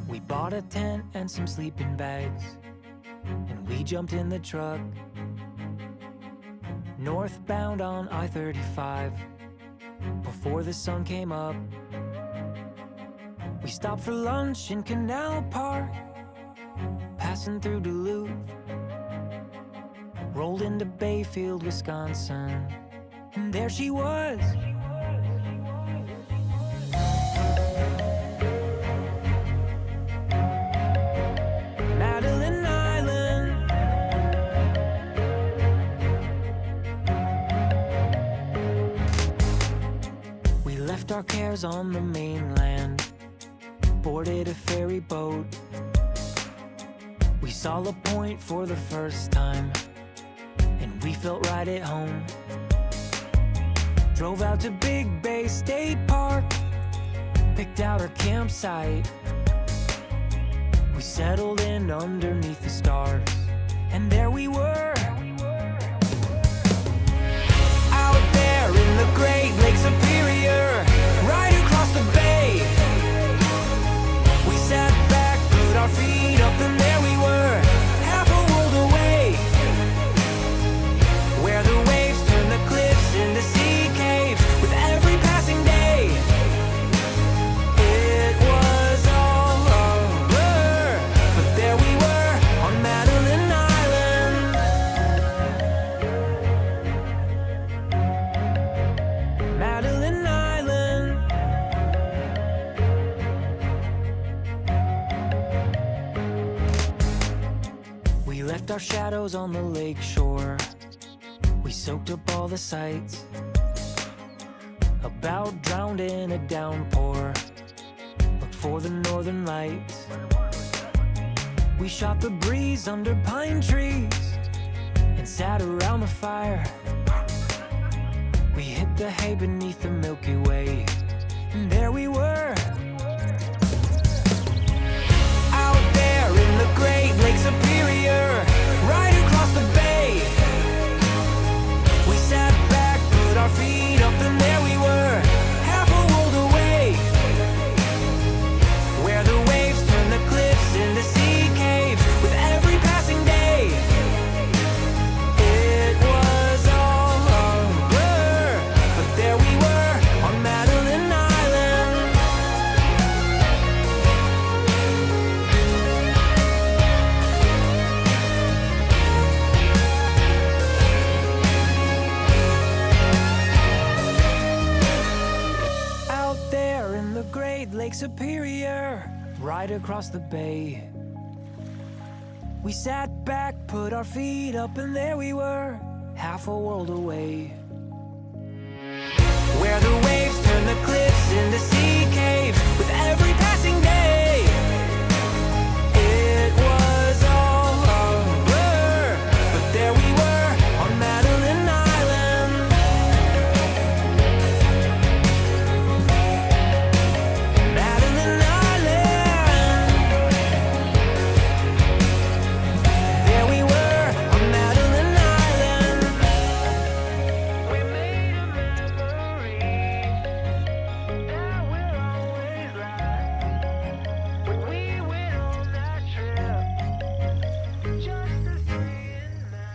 We bought a tent and some sleeping bags, and we jumped in the truck. Northbound on I-35, before the sun came up. We stopped for lunch in Canal Park, passing through Duluth. Rolled into Bayfield, Wisconsin, and there she was. Madeline Island. We left our cares on the mainland, boarded a ferry boat. We saw La Point for the first time, and we felt right at home. Drove out to Big Bay State Park, picked out our campsite. We settled in underneath the stars, and there we were. Out there in the Great Lake Superior, right across the bay. We sat back, put our feet up, and there we were, half a world away. Where the waves turn the cliffs into sea caves with every passing day. It was all a blur, but there we were on Madeline Island. Madeline Island. We left our shadows on the lake shore. We soaked up all the sights, about drowned in a downpour. Looked for the northern lights. We shot the breeze under pine trees and sat around the fire. We hit the hay beneath the Milky Way, and there we were. Out there in the Great Lake Superior, right across the bay. We sat back, put our feet up, and there we were, half a world away. Where the waves turn the cliffs into sea caves with every passing day. It was all a blur, but there we were on Madeline Island. Out there in the Great Lake Superior, right across the bay. We sat back, put our feet up, and there we were, half a world away. Where the waves turn the cliffs into sea caves with every passing day. It was all a blur, but there we were on Madeline Island. Madeline Island. There we were on Madeline Island. We made a memory that will always last. When we went on that trip, just the three and us.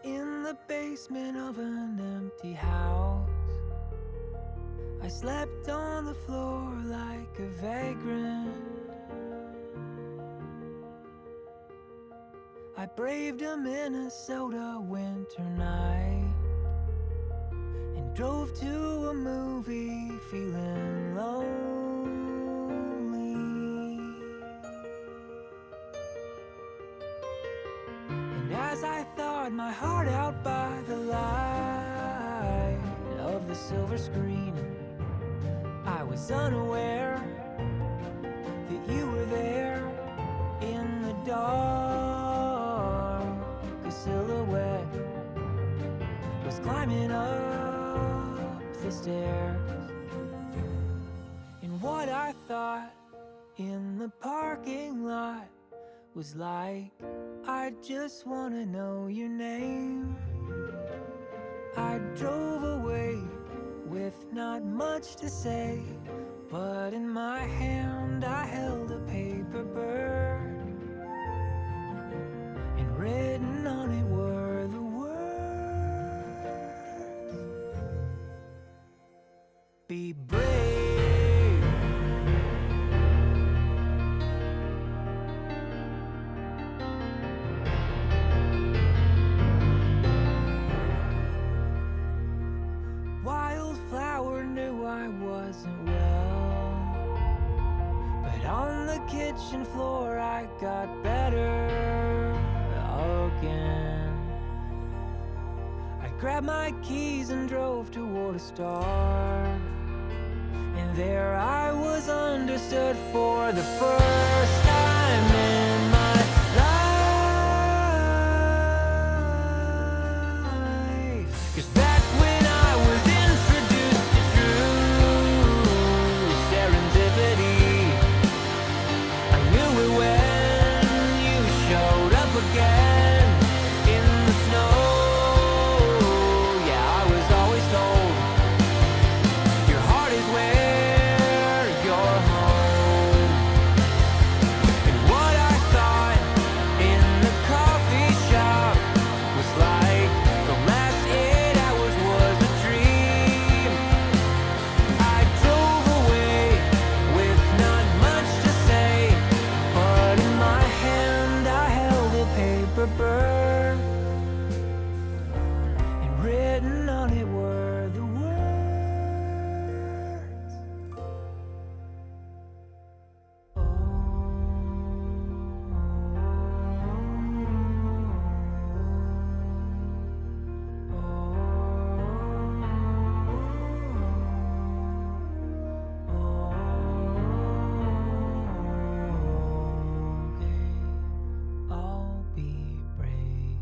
In the basement of an empty house, I slept on the floor like a vagrant. braved a Minnesota winter night and drove to a movie feeling lonely. And as I thawed my heart out by the light of the silver screen, I was unaware that you were there in the dark. A silhouette was climbing up the stairs, and what I thought in the parking lot was like, I just wanna know your name. I drove away with not much to say, but in my hand I held a paper bird, and written on it were the words, be brave. Wildflower knew I wasn't well, but on the kitchen floor I got better again. I grabbed my keys and drove toward a star, and there I was understood for the first time in my life. 'Cause that's when I was introduced to true serendipity. I knew it when you showed up again in the snow. Yeah, I was always told your heart is where you're home. And what I thought in the coffee shop was like the last 8 hours was a dream. I drove away with not much to say, but in my hand I held a paper bird, and written on it were the words, oh, okay, I'll be brave.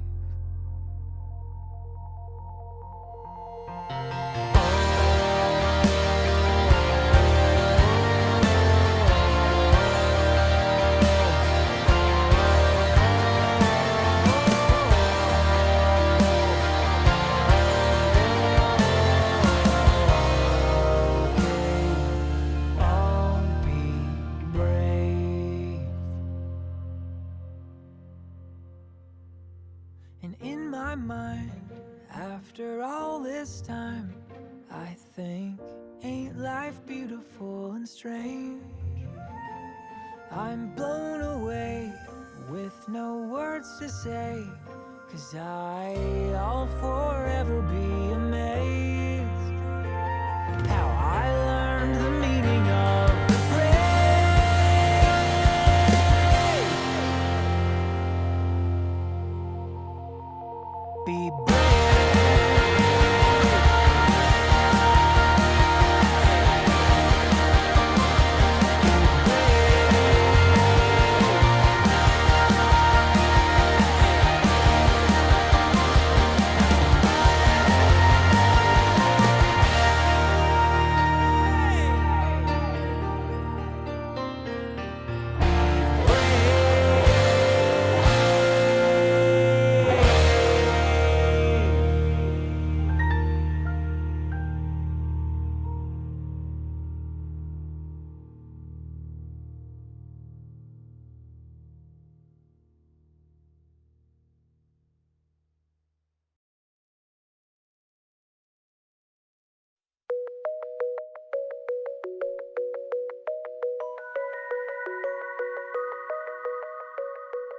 I'll be brave. And in my mind, after all this time, I think, ain't life beautiful and strange? I'm blown away with no words to say, 'cause I'll forever be amazed how I learned the meaning of the phrase, be brave.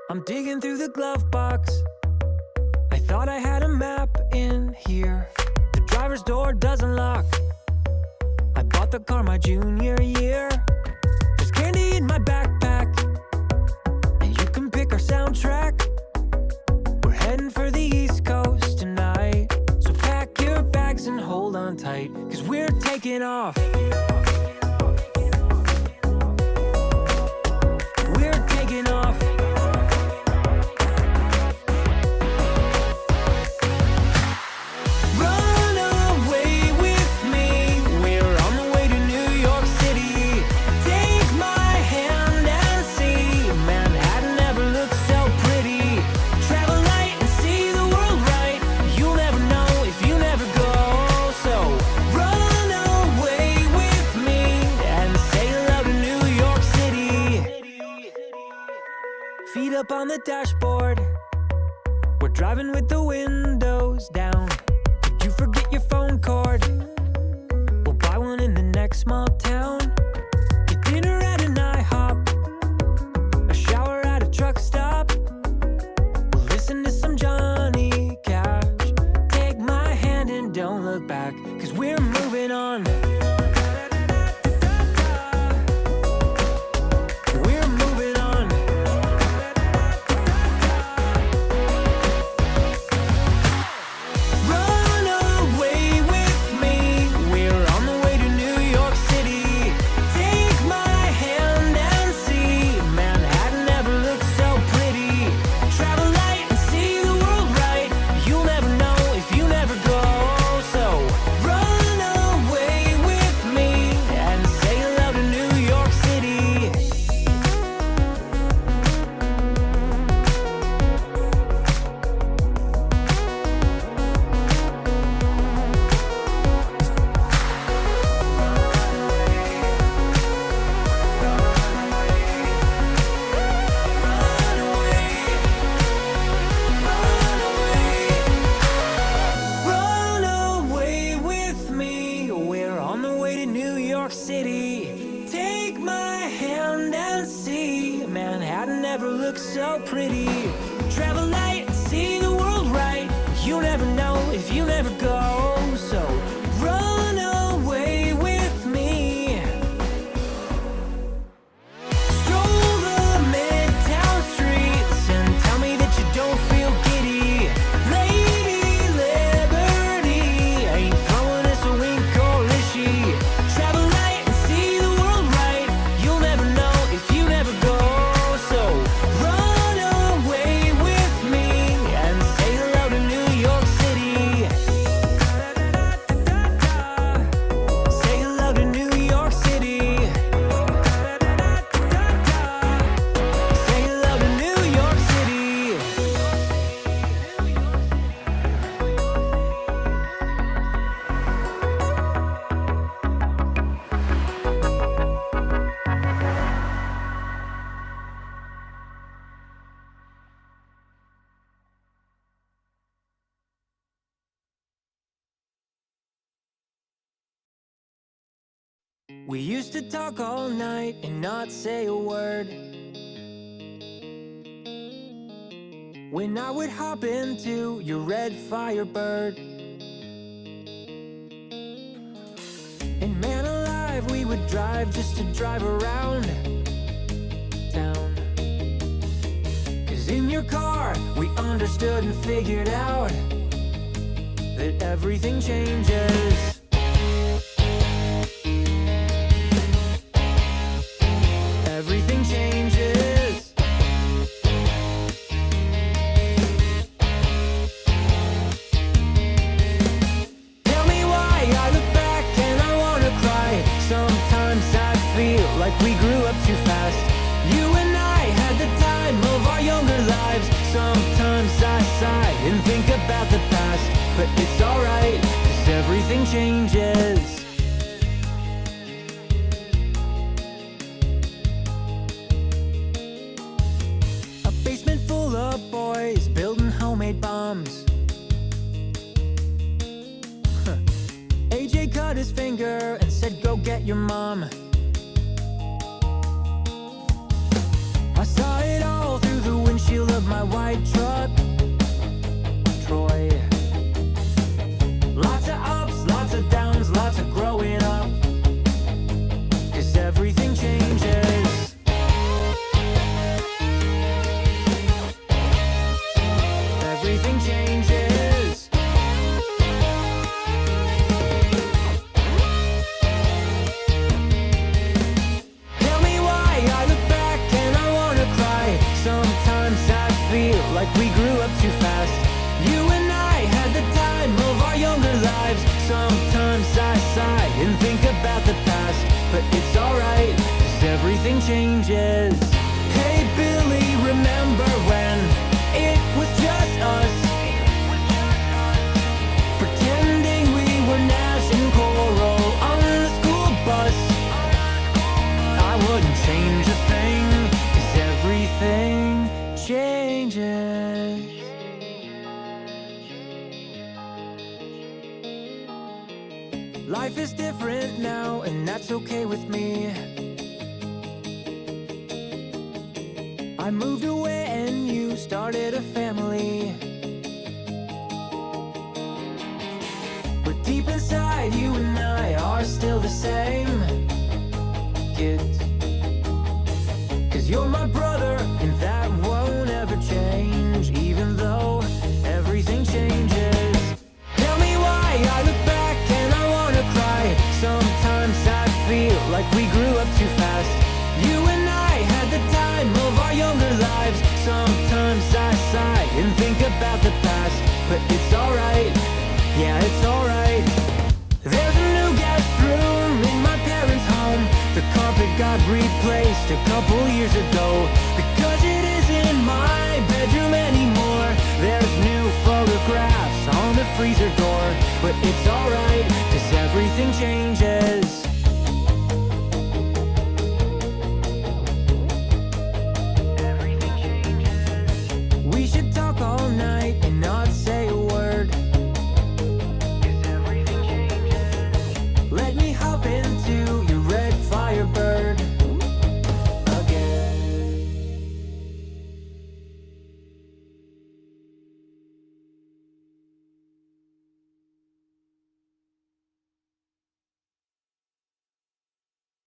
I'm digging through the glove box. I thought I had a map in here. The driver's door doesn't lock. I bought the car my junior year. There's candy in my backpack, and you can pick our soundtrack. We're heading for the East Coast tonight, so pack your bags and hold on tight, 'cause we're taking off. We're taking off. Run away with me. We're on the way to New York City. Take my hand and see. Manhattan never looked so pretty. Travel light and see the world right. You'll never know if you never go. So run away with me and say hello to New York City. Feet up on the dashboard. We're driving with the windows down. Did you forget your phone cord? We'll buy one in the next small town. Get dinner at an IHOP, a shower at a truck stop. We'll listen to some Johnny Cash. Take my hand and don't look back, 'cause we're moving on. We're moving on. Run away with me. We're on the way to New York City. Take my hand and see. Manhattan never looked so pretty. Travel light and see the world right. You'll never know if you never go. So run away with me and say hello to New York City. Run away with me. We're on the way to New York City. Take my hand and see. Manhattan never looked so pretty. Travel light and see the world right. You never know if you never go. So run away with me. Stroll the midtown streets and tell me that you don't feel giddy. Lady Liberty ain't throwing us a wink or is she? Travel light and see the world right. You'll never know if you never go. So run away with me and say hello to New York City. Say hello to New York City. Say hello to New York City. We used to talk all night and not say a word. When I would hop into your red Firebird. And man alive, we would drive just to drive around town. 'Cause in your car, we understood and figured out that everything changes. Everything changes. Tell me why I look back and I wanna cry. Sometimes I feel like we grew up too fast. You and I had the time of our younger lives. Sometimes I sigh and think about the past, but it's alright, 'cause everything changes. A basement full of boys building homemade bombs. AJ cut his finger and said, "Go get your mom." I saw it all through the windshield but it's alright, 'cause everything changes. Hey Billy, remember when it was just us, pretending we were Nash and Coral on the school bus? I wouldn't change a thing, 'cause everything changes. Life is different now, and that's okay with me. I moved away and you started a family, but deep inside you and I are still the same kids. 'Cause you're my brother and that won't ever change, even though everything changes. Tell me why I look back and I wanna cry. Sometimes I feel like we grew up too fast. You and I had the time of our younger lives. Sometimes I sigh and think about the past, but it's alright, yeah, it's alright. There's a new guest room in my parents' home. The carpet got replaced a couple years ago, because it isn't my bedroom anymore. There's new photographs on the freezer door,